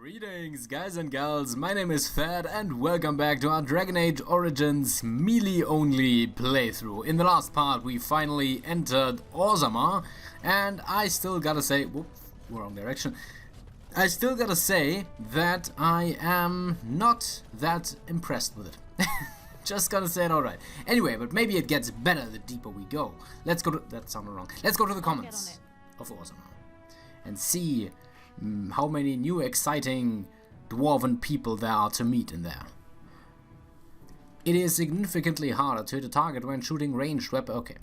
Greetings guys and gals, my name is Thad and welcome back to our Dragon Age Origins melee only playthrough. In the last part we finally entered Orzammar and I still gotta say, whoops, wrong direction. I still gotta say that I am not that impressed with it. Just gonna say it alright. Anyway, but maybe it gets better the deeper we go. Let's go to, that sounded wrong. Let's go to the comments of Orzammar and see how many new exciting dwarven people there are to meet in there. It is significantly harder to hit a target when shooting ranged weapon. Okay.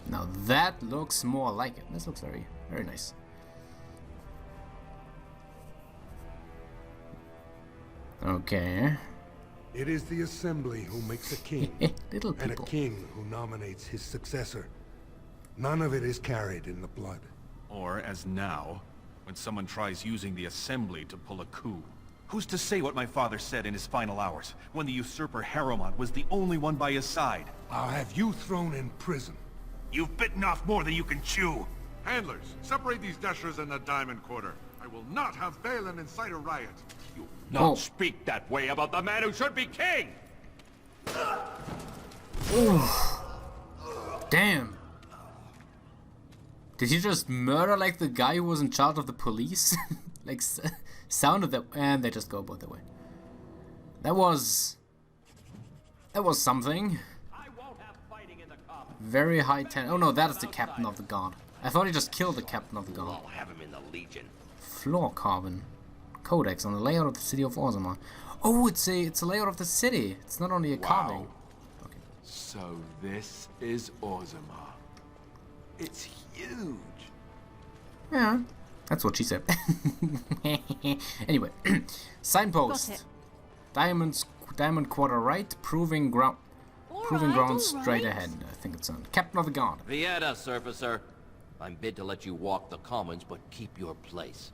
Now that looks more like it. This looks very, very nice. Okay. It is the assembly who makes a king, Little people. and a king who nominates his successor. None of it is carried in the blood. Or, as now, when someone tries using the assembly to pull a coup. Who's to say what my father said in his final hours, when the usurper Harrowmont was the only one by his side? I'll have you thrown in prison. You've bitten off more than you can chew! Handlers, separate these dashers in the diamond quarter. I will not have Balin incite a riot. You not speak that way about the man who should be king! Damn. Did he just murder like the guy who was in charge of the police? Like sounded that, and they just go both the way. That was something. I won't have fighting in the common. Very high ten. Oh no, that is the captain of the guard. I thought he just killed the captain of the guard. I'll have him in the Legion. Floor carbon codex on the layout of the city of Orzammar. Oh, it's a layout of the city. It's not only a carving. Okay. So this is Orzammar. It's huge. Yeah, that's what she said. Anyway, signpost. Diamond quarter right, proving ground straight ahead. I think it's on. Captain of the guard. Vieta, surfacer. I'm bid to let you walk the commons, but keep your place.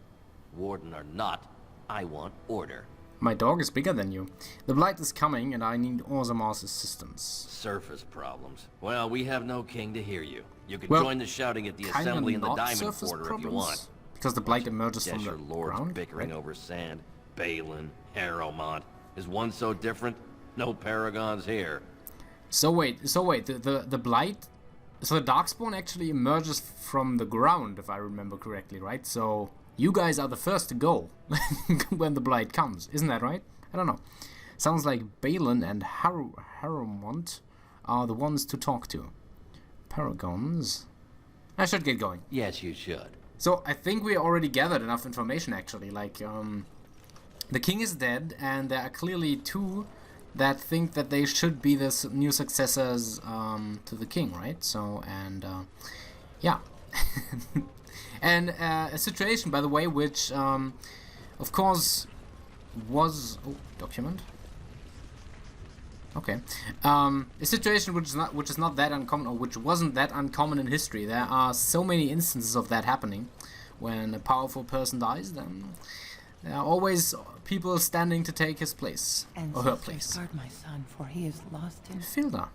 Warden or not, I want order. My dog is bigger than you. The blight is coming, and I need Orzammar's assistance. Surface problems. Well, we have no king to hear you. You can Well, join the shouting at the kinda assembly in the not diamond surface quarter if you problems, want. because the blight emerges from the Desher lords ground. bickering Right? over sand. Balin, Harrowmont. Is one so different? No paragons here. So wait, the blight, so the darkspawn actually emerges from the ground, if I remember correctly, right? So you guys are the first to go when the blight comes, isn't that right? I don't know. Sounds like Balin and Harrowmont are the ones to talk to. Paragons. I should get going. Yes, you should. So I think we already gathered enough information actually. Like, the king is dead, and there are clearly two that think that they should be the new successors to the king, right? So, and yeah. And a situation, by the way, which of course was document. Okay, a situation which is not that uncommon, or which wasn't that uncommon in history. There are so many instances of that happening. When a powerful person dies, then there are always people standing to take his place or her place. Guard my son, for he is lost in. Filda.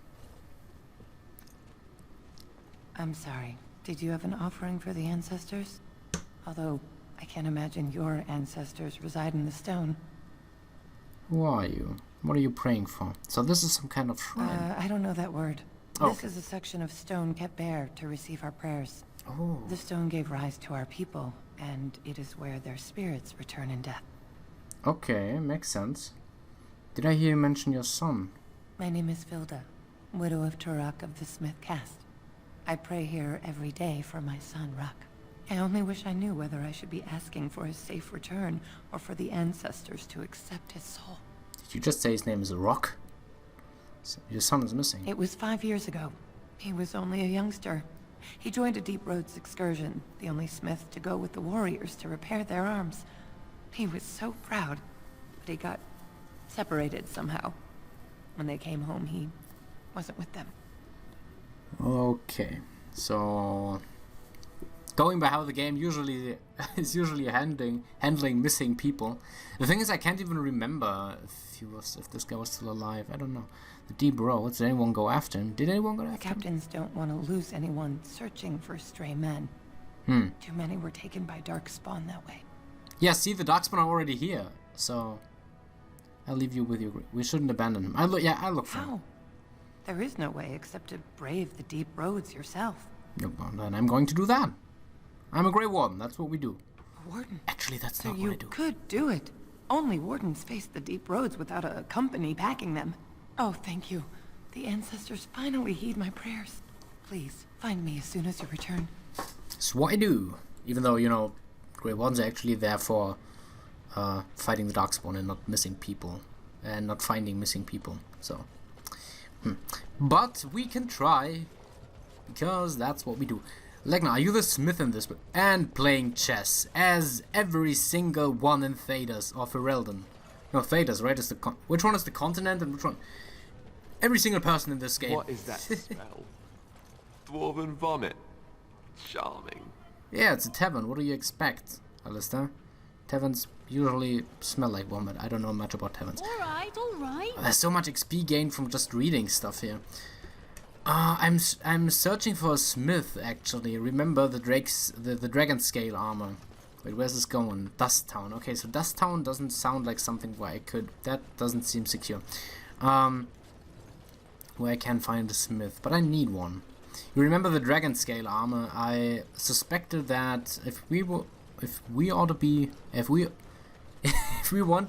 I'm sorry. Did you have an offering for the ancestors? Although I can't imagine your ancestors reside in the stone. Who are you? What are you praying for? So this is some kind of shrine. I don't know that word. Oh. This is a section of stone kept bare to receive our prayers. Oh. The stone gave rise to our people, and it is where their spirits return in death. Okay, makes sense. Did I hear you mention your son? My name is Filda, widow of Turok of the Smith caste. I pray here every day for my son, Ruck. I only wish I knew whether I should be asking for his safe return or for the ancestors to accept his soul. Did you just say his name is Rock? So your son is missing. It was 5 years ago. He was only a youngster. He joined a Deep Roads excursion, the only smith to go with the warriors to repair their arms. He was so proud, but he got separated somehow. When they came home, he wasn't with them. Okay, so going by how the game usually is handling missing people. The thing is, I can't even remember if this guy was still alive. I don't know. The Deep Roads. Did anyone go after him? Did anyone go after him? The captains don't want to lose anyone searching for stray men. Too many were taken by Darkspawn that way. Yeah, see, the Darkspawn are already here, so I'll leave you with your... We shouldn't abandon him. I'll look for him. How? There is no way except to brave the deep roads yourself. No, well, then I'm going to do that. I'm a Grey Warden, that's what we do. A warden? Actually, that's So not you what I do. could do it. Only wardens face the deep roads without a company backing them. Oh, thank you. The ancestors finally heed my prayers. Please, find me as soon as you return. That's what I do. Even though, you know, Grey Wardens are actually there for fighting the Darkspawn and not missing people. And not finding missing people, so... But we can try, because that's what we do. Legna, are you the smith in this? And playing chess, as every single one in Thadj, or Ferelden. No, Thadj, right? Is the which one is the continent and which one? Every single person in this game. What is that smell? Dwarven vomit. Charming. Yeah, it's a tavern. What do you expect, Alistair? Taverns usually smell like vomit. I don't know much about taverns. Alright, alright. There's so much XP gained from just reading stuff here. I'm searching for a smith, actually. Remember the the dragon scale armor. Wait, where's this going? Dust Town. Okay, so Dust Town doesn't sound like something where I could... That doesn't seem secure. Where I can find a smith, but I need one. You remember the dragon scale armor? I suspected that if we want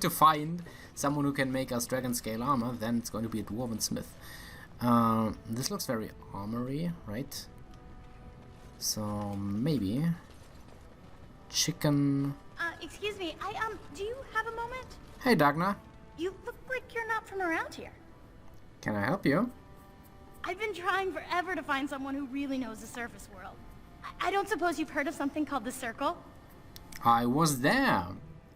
to find someone who can make us dragon scale armor, then it's going to be a dwarven smith. This looks very armory, right? So maybe chicken. Excuse me, do you have a moment? Hey, Dagna, You look like you're not from around here. can I help you? I've been trying forever to find someone who really knows the surface world. I don't suppose you've heard of something called the Circle? I was there.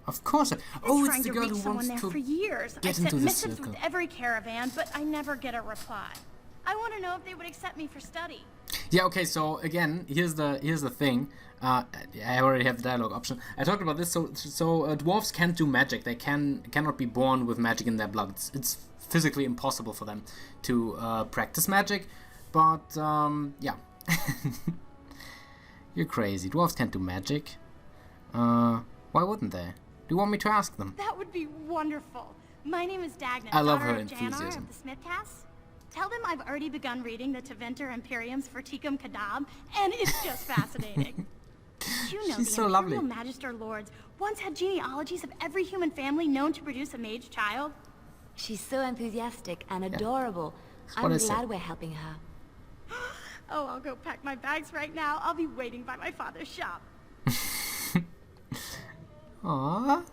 Of course. Oh, it's trying the to girl reach who someone wants there for to years. get I've into sent the missives circle. with every caravan, but I never get a reply. I want to know if they would accept me for study. Yeah, okay, so again, here's the thing. I already have the dialogue option. I talked about this, so dwarves can't do magic. They cannot be born with magic in their blood. It's physically impossible for them to practice magic. But yeah, you're crazy. Dwarves can't do magic. Why wouldn't they? Do you want me to ask them? That would be wonderful. My name is Dagna, I love daughter her of Janar enthusiasm. of the Smithcast. Tell them I've already begun reading the Teventer Imperiums for Tikum Kadab, and it's just fascinating. Did you know She's the so lovely. Imperial Magister Lords once had genealogies of every human family known to produce a mage child? She's so enthusiastic and adorable. what I I'm said. glad we're helping her. Oh, I'll go pack my bags right now. I'll be waiting by my father's shop. Aww,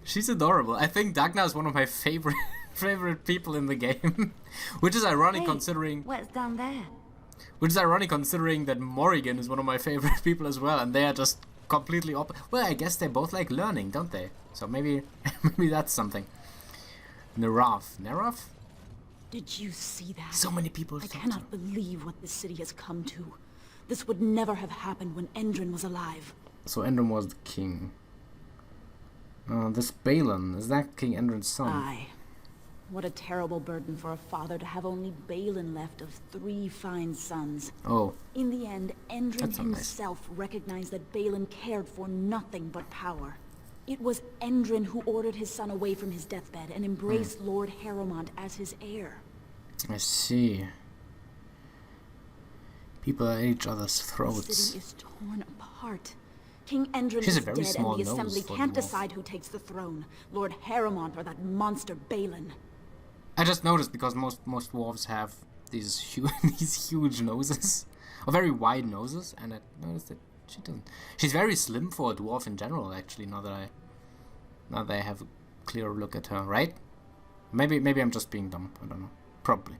she's adorable. I think Dagna is one of my favorite people in the game, which is ironic Hey, considering what's down there? that Morrigan is one of my favorite people as well, and they are just completely well, I guess they both like learning, don't they? So maybe that's something. Neraf? Did you see that? So many people. I cannot believe what this city has come to. This would never have happened when Endrin was alive. So Endrin was the king. This Balin, is that King Endrin's son? Aye. What a terrible burden for a father to have only Balin left of 3 fine sons. Oh. In the end, Endrin That's not nice. himself recognized that Balin cared for nothing but power. It was Endrin who ordered his son away from his deathbed and embraced Lord Harrowmont as his heir. I see. People at each other's The throats. city is torn apart. King Endrin She's a is very dead, small and the nose Assembly for a can't dwarf. decide who takes the throne. Lord Harrowmont or that monster Balin. I just noticed because most dwarves have these huge noses, or very wide noses, and I noticed that she doesn't. She's very slim for a dwarf in general, actually. Now that I have a clearer look at her, right? Maybe I'm just being dumb. I don't know. Probably.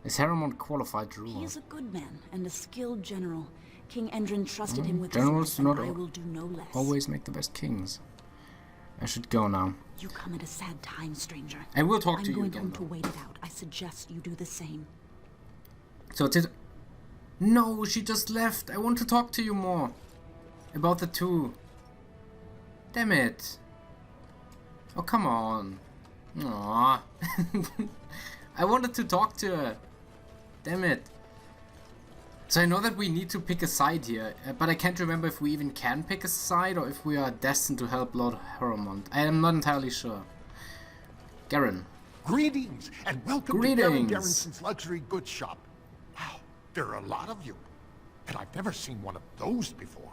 Is Harrowmont qualified to He rule? is a good man and a skilled general. King Endrin trusted him with Generals his do life, not and I will do no less. always make the best kings. I should go now. You come at a sad time, stranger. I will talk I'm to you going again, home to though. wait it out. I suggest you do the same. So no, she just left. I want to talk to you more about the two. Damn it. Oh, come on. Aww. I wanted to talk to her. Damn it. So I know that we need to pick a side here, but I can't remember if we even can pick a side or if we are destined to help Lord Harrowmont. I am not entirely sure. Garen. Greetings, and welcome to Garen Garrison's luxury goods shop. Wow, there are a lot of you. And I've never seen one of those before.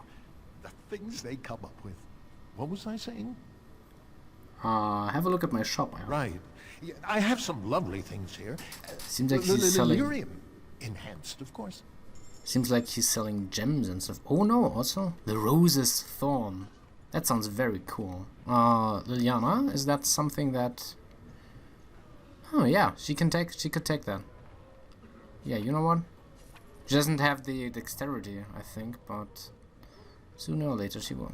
The things they come up with. What was I saying? Have a look at my shop. Right. Yeah, I have some lovely things here. Seems like he's selling... Lyrium enhanced, of course. Seems like he's selling gems and stuff. Oh no, also the Rose's Thorn. That sounds very cool. Liliana, is that something that... Oh yeah, she could take that. Yeah, you know what? She doesn't have the dexterity, I think, but sooner or later she will.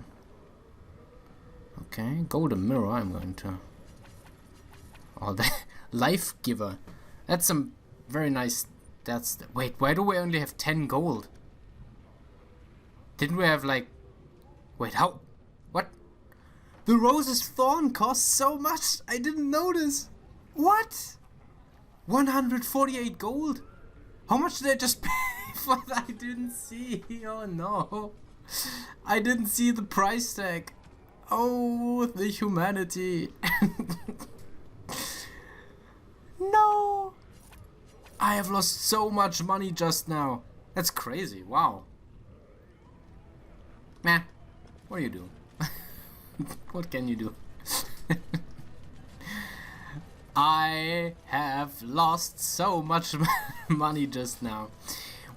Okay, golden mirror. I'm going to. Oh, the life giver. That's some very nice. Wait, why do we only have 10 gold? Didn't we have like? Wait, how? What? The Rose's Thorn costs so much. I didn't notice. What? 148 gold? How much did I just pay for that? I didn't see. Oh no. I didn't see the price tag. Oh, the humanity. No. I have lost so much money just now. That's crazy. Wow. Meh. What do you do? What can you do? I have lost so much money just now.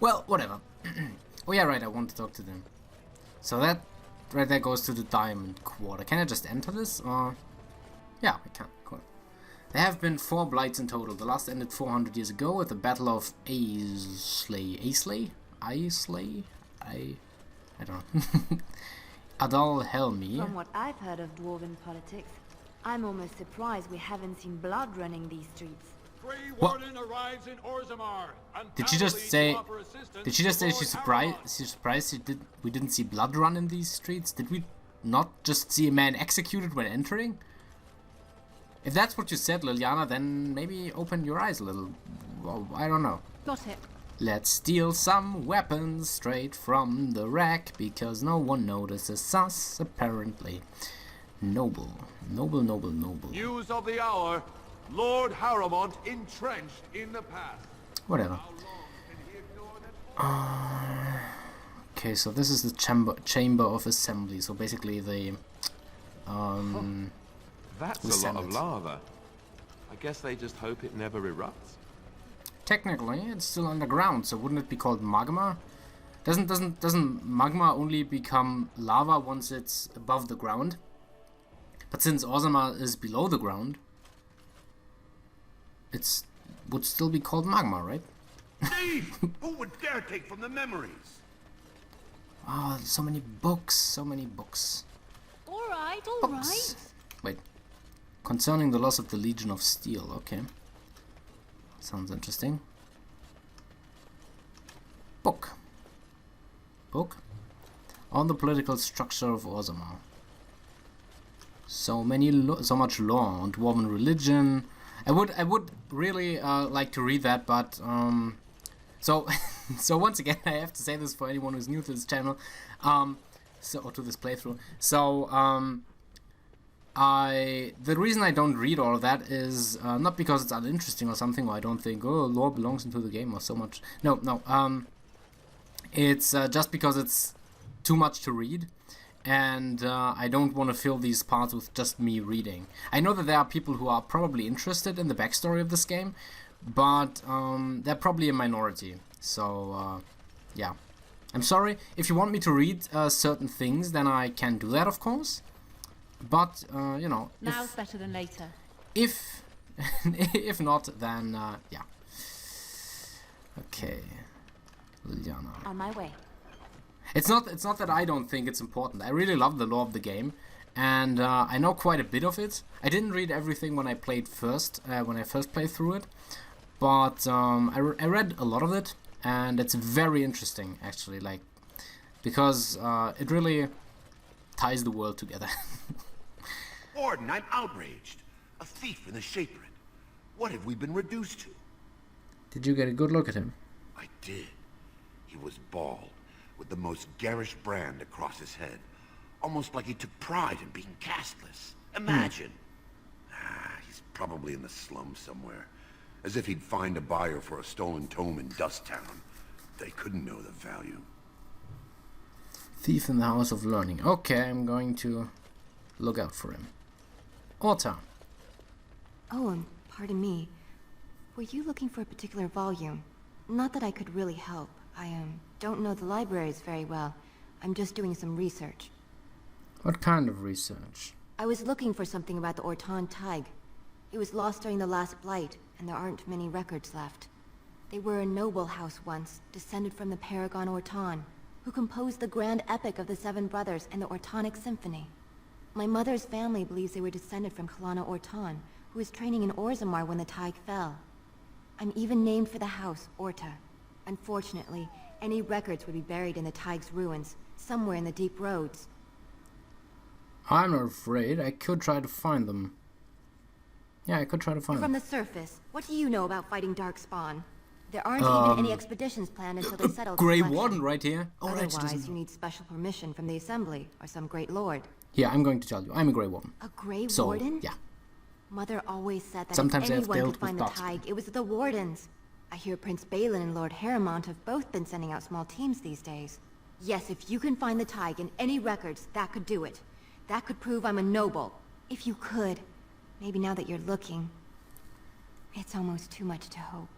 Well, whatever. Oh yeah, right, I want to talk to them. So that right there goes to the Diamond Quarter. Can I just enter this? Or yeah, I can. Cool. There have been 4 blights in total. The last ended 400 years ago at the Battle of Aislay? I don't know. Adal Helmi. From what I've heard of dwarven politics, I'm almost surprised we haven't seen blood running these streets. What? Did she just say? Did she just say she's surprised? She's surprised we didn't see blood run in these streets. Did we not just see a man executed when entering? If that's what you said, Liliana, then maybe open your eyes a little. Well, I don't know. Got it. Let's steal some weapons straight from the rack because no one notices us, apparently. Noble. Noble, noble, noble. News of the hour. Lord Harrowmont entrenched in the pass. Whatever. Okay, so this is the chamber of assembly. So basically the That's the a lot of Senate. lava. I guess they just hope it never erupts. Technically, it's still underground, so wouldn't it be called magma? Doesn't magma only become lava once it's above the ground? But since Orzammar is below the ground, it's would still be called magma, right? Steve, who would dare take from the memories? Oh, so many books, so many books. All right. Books. Wait. Concerning the loss of the Legion of Steel, okay. Sounds interesting. Book. Book. On the political structure of Orzammar. So much law on dwarven religion. I would really like to read that, but so so once again I have to say this for anyone who's new to this channel, or to this playthrough. So the reason I don't read all of that is not because it's uninteresting or something, or I don't think lore belongs into the game or so much. No. It's just because it's too much to read. And I don't want to fill these parts with just me reading. I know that there are people who are probably interested in the backstory of this game, but they're probably a minority. So, yeah. I'm sorry. If you want me to read certain things, then I can do that, of course. But, you know... Now's better than later. If not, then, yeah. Okay. Liliana. On my way. It's not that I don't think it's important. I really love the lore of the game, and I know quite a bit of it. I didn't read everything when I played first, when I first played through it, but I read a lot of it, and it's very interesting actually, like, because it really ties the world together. Warden, I'm outraged. A thief in the Shapered. What have we been reduced to? Did you get a good look at him? I did. He was bald, with the most garish brand across his head. Almost like he took pride in being castless. Imagine. He's probably in the slums somewhere. As if he'd find a buyer for a stolen tome in Dust Town. They couldn't know the value. Thief in the House of Learning. Okay, I'm going to look out for him. Orta. Oh, pardon me. Were you looking for a particular volume? Not that I could really help. I don't know the libraries very well. I'm just doing some research. What kind of research? I was looking for something about the Orton Thadj. It was lost during the last Blight, and there aren't many records left. They were a noble house once, descended from the Paragon Orton, who composed the grand epic of the Seven Brothers and the Ortonic Symphony. My mother's family believes they were descended from Kalana Orton, who was training in Orzammar when the Thadj fell. I'm even named for the house, Orta. Unfortunately, any records would be buried in the Thadj's ruins, somewhere in the deep roads. I'm not afraid. I could try to find them. Yeah, I could try to find them. From the surface, what do you know about fighting Darkspawn? There aren't even any expeditions planned until they settle the Grey collection. Warden right here. Oh, Otherwise, you need special permission from the Assembly or some great lord. Yeah, I'm going to tell you. I'm a Grey Warden. A Grey So, Warden? yeah. Mother always said that Sometimes if they have anyone dealt could find with the Darkspawn. Thadj, it was the Wardens. I hear Prince Balin and Lord Harrowmont have both been sending out small teams these days. Yes, if you can find the Thadj in any records, that could do it. That could prove I'm a noble. If you could. Maybe now that you're looking. It's almost too much to hope.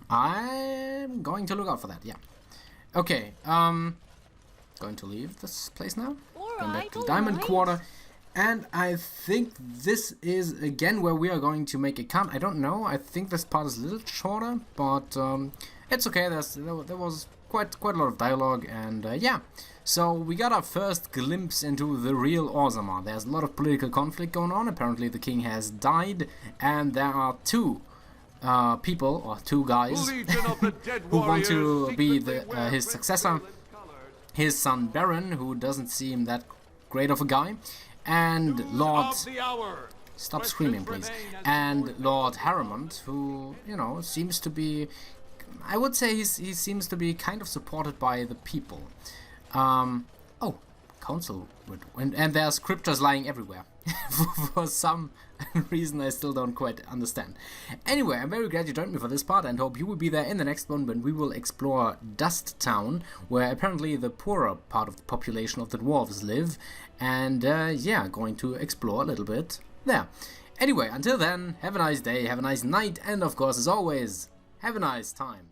I'm going to look out for that, yeah. Okay, going to leave this place now. Going back to the Diamond Quarter. And I think this is again where we are going to make a cut. I don't know. I think this part is a little shorter, but it's okay. There was quite a lot of dialogue, and yeah. So we got our first glimpse into the real Orzammar. There's a lot of political conflict going on. Apparently the king has died, and there are two people, or two guys, who want to be his successor. His son Baron, who doesn't seem that great of a guy, and Lord... Stop screaming, please. And Lord Harrowmont, who, you know, seems to be... I would say he seems to be kind of supported by the people. Oh, council. And there are scriptures lying everywhere. For some reason I still don't quite understand. Anyway, I'm very glad you joined me for this part and hope you will be there in the next one when we will explore Dust Town, where apparently the poorer part of the population of the dwarves live. And yeah, going to explore a little bit there. Anyway, until then, have a nice day, have a nice night, and of course, as always, have a nice time.